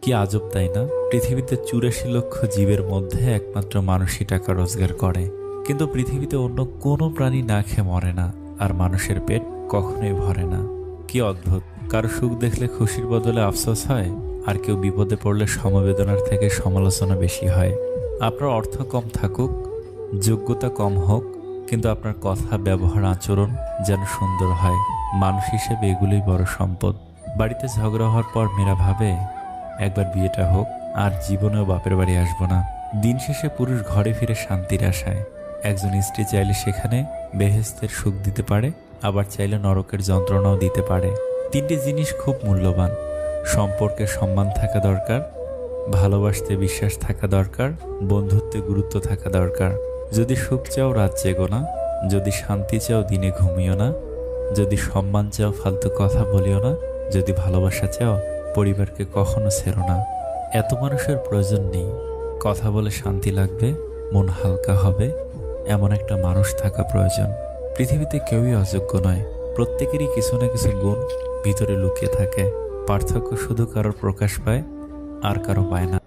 কি আজব তাই না? পৃথিবীতে ৮৪ লক্ষ জীবের মধ্যে একমাত্র মানুষই টাকা রোজগার করে, কিন্তু পৃথিবীতে অন্য কোনো প্রাণী না খেয়ে মরে না, আর মানুষের পেট কখনোই ভরে না। কি অদ্ভুত! কারো সুখ দেখলে খুশির বদলে আফসোস হয়, আর কেউ বিপদে পড়লে সমবেদনার থেকে সমালোচনা বেশি হয়। আপনার অর্থ কম থাকুক, যোগ্যতা কম হোক, কিন্তু আপনার কথা, ব্যবহার, আচরণ যেন সুন্দর হয়। মানুষ হিসেবে এগুলোই বড় সম্পদ। বাড়িতে ঝগড়া হওয়ার পর মেয়েরা ভাবে, একবার বিয়েটা হোক, আর জীবনেও বাপের বাড়ি আসবো না। দিন শেষে পুরুষ ঘরে ফিরে শান্তির আশায়। একজন স্ত্রী চাইলে সেখানে বেহেশতের সুখ দিতে পারে, আবার চাইলে নরকের যন্ত্রণাও দিতে পারে। তিনটি জিনিস খুব মূল্যবান: সম্পর্কে সম্মান থাকা দরকার, ভালোবাসতে বিশ্বাস থাকা দরকার, বন্ধুত্বে গুরুত্ব থাকা দরকার। যদি সুখ চাও রাত জেগো না, যদি শান্তি চাও দিনে ঘুমিও না, যদি সম্মান চাও ফালতু কথা বলিও না, যদি ভালোবাসা চাও পরিবারকে কখনো ছেড়ো না। এত মানুষের প্রয়োজন নেই। কথা বলে শান্তি লাগবে, মন হালকা হবে, এমন একটা মানুষ থাকা প্রয়োজন। পৃথিবীতে কেউই অযোগ্য নয়, প্রত্যেকেরই কিছু না কিছু গুণ ভিতরে লুকিয়ে থাকে। পার্থক্য শুধু কারোর প্রকাশ পায় আর কারো পায় না।